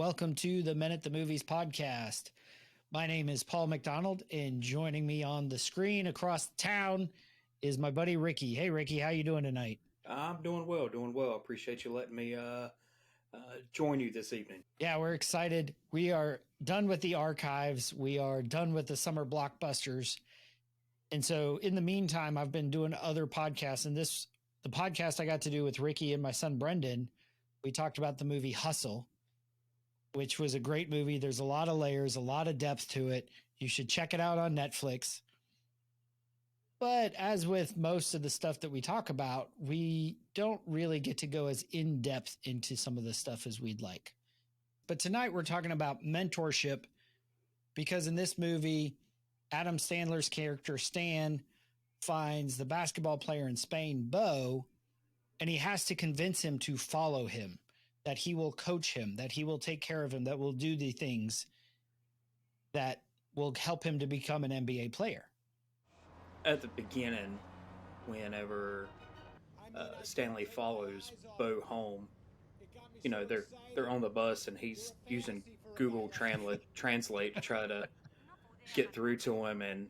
welcome to the Men at the Movies podcast. My name is Paul McDonald, and joining me on the screen across town is my buddy Ricky. Hey, Ricky, how you doing tonight? I'm doing well, doing well. Appreciate you letting me join you this evening. Yeah, we're excited. We are done with the archives. We are done with the summer blockbusters. And so in the meantime, I've been doing other podcasts, and the podcast I got to do with Ricky and my son Brendan, we talked about the movie Hustle, which was a great movie. There's a lot of layers, a lot of depth to it. You should check it out on Netflix. But as with most of the stuff that we talk about, we don't really get to go as in depth into some of the stuff as we'd like. But tonight we're talking about mentorship, because in this movie, Adam Sandler's character Stan finds the basketball player in Spain, Bo, and he has to convince him to follow him, that he will coach him, that he will take care of him, that will do the things that will help him to become an NBA player. At the beginning, whenever Stanley follows Bo home, you know, they're on the bus and he's using Google Translate to try to get through to him. And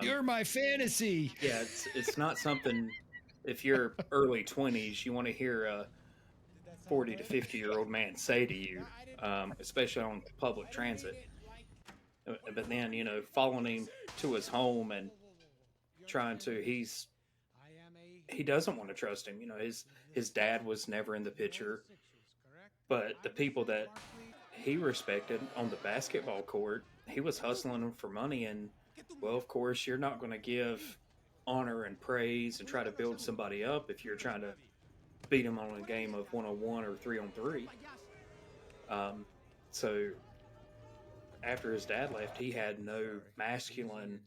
you're my fantasy. Yeah, it's not something. If you're early 20s, you want to hear a 40 to 50-year-old man say to you, especially on public transit. But then, you know, following him to his home and trying to, he doesn't want to trust him. You know, his dad was never in the picture, but the people that he respected on the basketball court, he was hustling them for money. And, well, of course, you're not going to give honor and praise and try to build somebody up if you're trying to beat him on a game of 1-on-1 or 3-on-3. So after his dad left, he had no masculine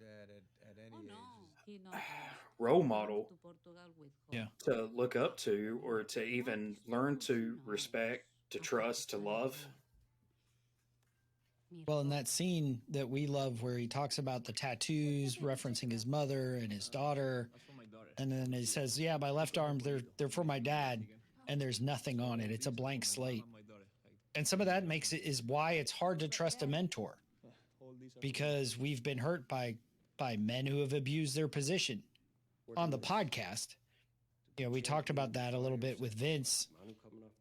role model to look up to, or to even learn to respect, to trust, to love. Well, in that scene that we love where he talks about the tattoos, referencing his mother and his daughter, and then he says, yeah, my left arm, they're for my dad, and there's nothing on it. It's a blank slate. And some of that is why it's hard to trust a mentor, because we've been hurt by men who have abused their position. On the podcast, you know, we talked about that a little bit with Vince,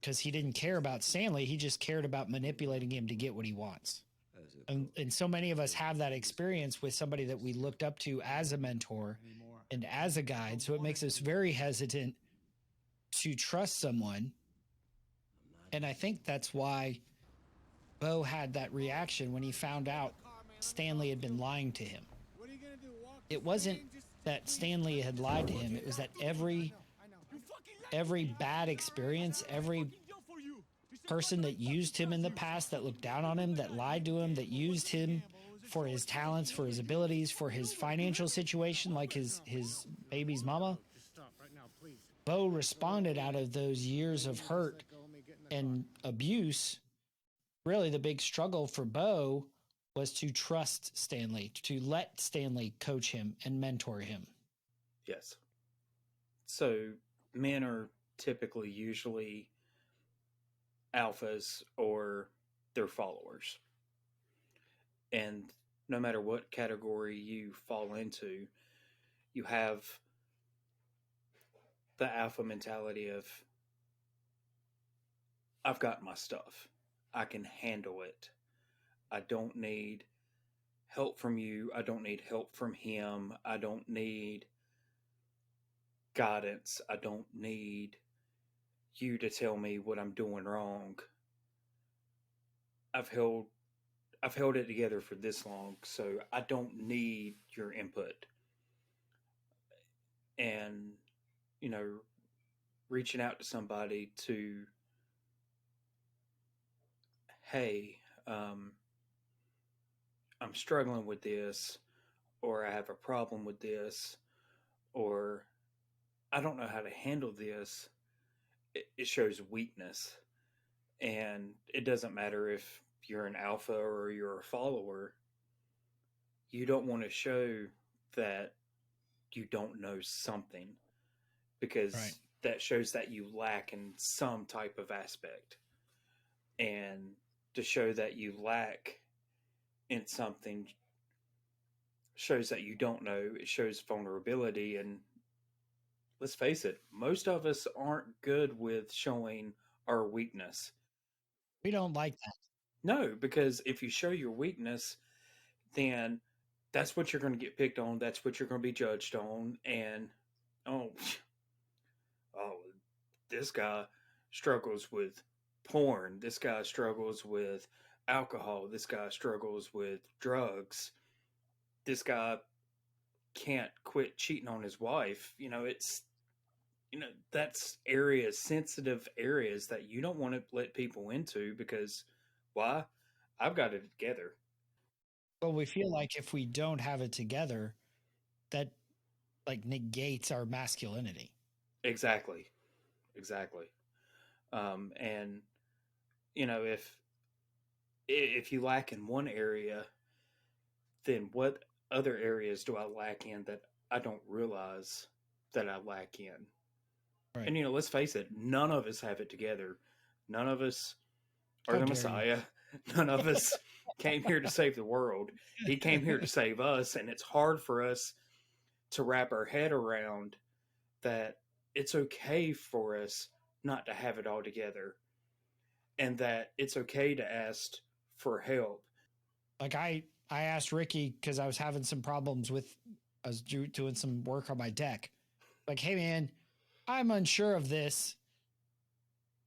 because he didn't care about Stanley. He just cared about manipulating him to get what he wants. And so many of us have that experience with somebody that we looked up to as a mentor and as a guide. So it makes us very hesitant to trust someone. And I think that's why Bo had that reaction when he found out Stanley had been lying to him. It wasn't that Stanley had lied to him. It was that every bad experience, every person that used him in the past, that looked down on him, that lied to him, that used him for his talents, for his abilities, for his financial situation, like his baby's mama, Bo responded out of those years of hurt and abuse. Really, the big struggle for Bo was to trust Stanley, to let Stanley coach him and mentor him. Yes. So men are typically usually alphas or their followers. And no matter what category you fall into, you have the alpha mentality of, I've got my stuff. I can handle it. I don't need help from you. I don't need help from him. I don't need guidance. I don't need you to tell me what I'm doing wrong. I've held it together for this long, so I don't need your input. And, you know, reaching out to somebody to, hey, I'm struggling with this, or I have a problem with this, or I don't know how to handle this. It shows weakness. And it doesn't matter if you're an alpha or you're a follower. You don't want to show that you don't know something, because that shows that you lack in some type of aspect. And to show that you lack in something shows that you don't know. It shows vulnerability. And let's face it, most of us aren't good with showing our weakness. We don't like that. No, because if you show your weakness, then that's what you're going to get picked on. That's what you're going to be judged on. And oh, oh, this guy struggles with porn. This guy struggles with alcohol. This guy struggles with drugs. This guy can't quit cheating on his wife. That's areas, sensitive areas that you don't want to let people into because why? I've got it together. Well, we feel like if we don't have it together, that like negates our masculinity. Exactly. Exactly. And if you lack in one area, then what other areas do I lack in that I don't realize that I lack in? Right. And let's face it, none of us have it together. None of us are How the dare Messiah. None of us came here to save the world. He came here to save us, and it's hard for us to wrap our head around that it's okay for us not to have it all together, and that it's okay to ask for help. Like I asked Ricky because I was having some problems I was doing some work on my deck. Like, hey man, I'm unsure of this.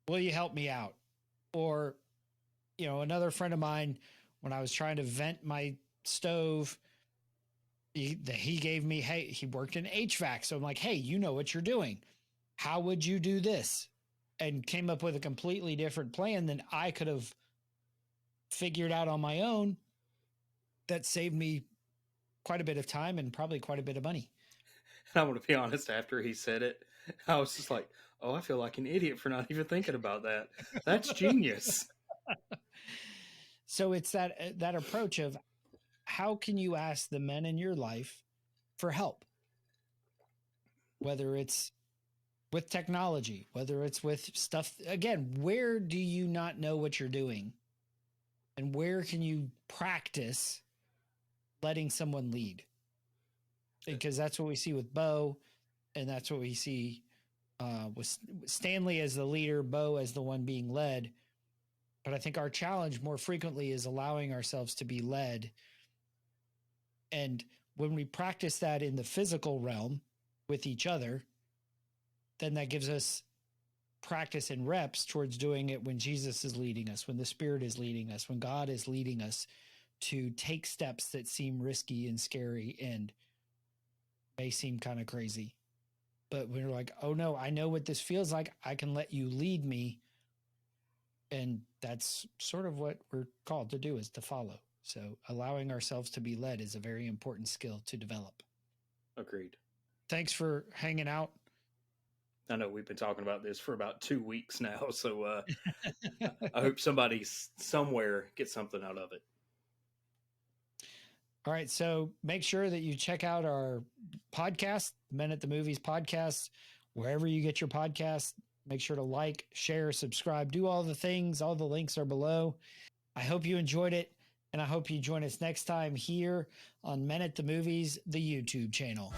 Will you help me out? Or, another friend of mine, when I was trying to vent my stove, he gave me, hey, he worked in HVAC. So I'm like, hey, you know what you're doing. How would you do this? And came up with a completely different plan than I could have figured out on my own. That saved me quite a bit of time and probably quite a bit of money. And I want to be honest, after he said it, I was just like, oh, I feel like an idiot for not even thinking about that. That's genius. So it's that approach of how can you ask the men in your life for help? Whether it's with technology, whether it's with stuff, again, where do you not know what you're doing? And where can you practice letting someone lead? Because that's what we see with Bo, and that's what we see with Stanley as the leader, Bo as the one being led. But I think our challenge more frequently is allowing ourselves to be led. And when we practice that in the physical realm with each other, then that gives us practice and reps towards doing it when Jesus is leading us, when the Spirit is leading us, when God is leading us to take steps that seem risky and scary and may seem kind of crazy. But when you're like, oh no, I know what this feels like. I can let you lead me. And that's sort of what we're called to do, is to follow. So allowing ourselves to be led is a very important skill to develop. Agreed. Thanks for hanging out. I know we've been talking about this for about 2 weeks now, so I hope somebody somewhere gets something out of it. All right, so make sure that you check out our podcast, Men at the Movies podcast, wherever you get your podcast. Make sure to like, share, subscribe, do all the things. All the links are below. I hope you enjoyed it, and I hope you join us next time here on Men at the Movies, the YouTube channel.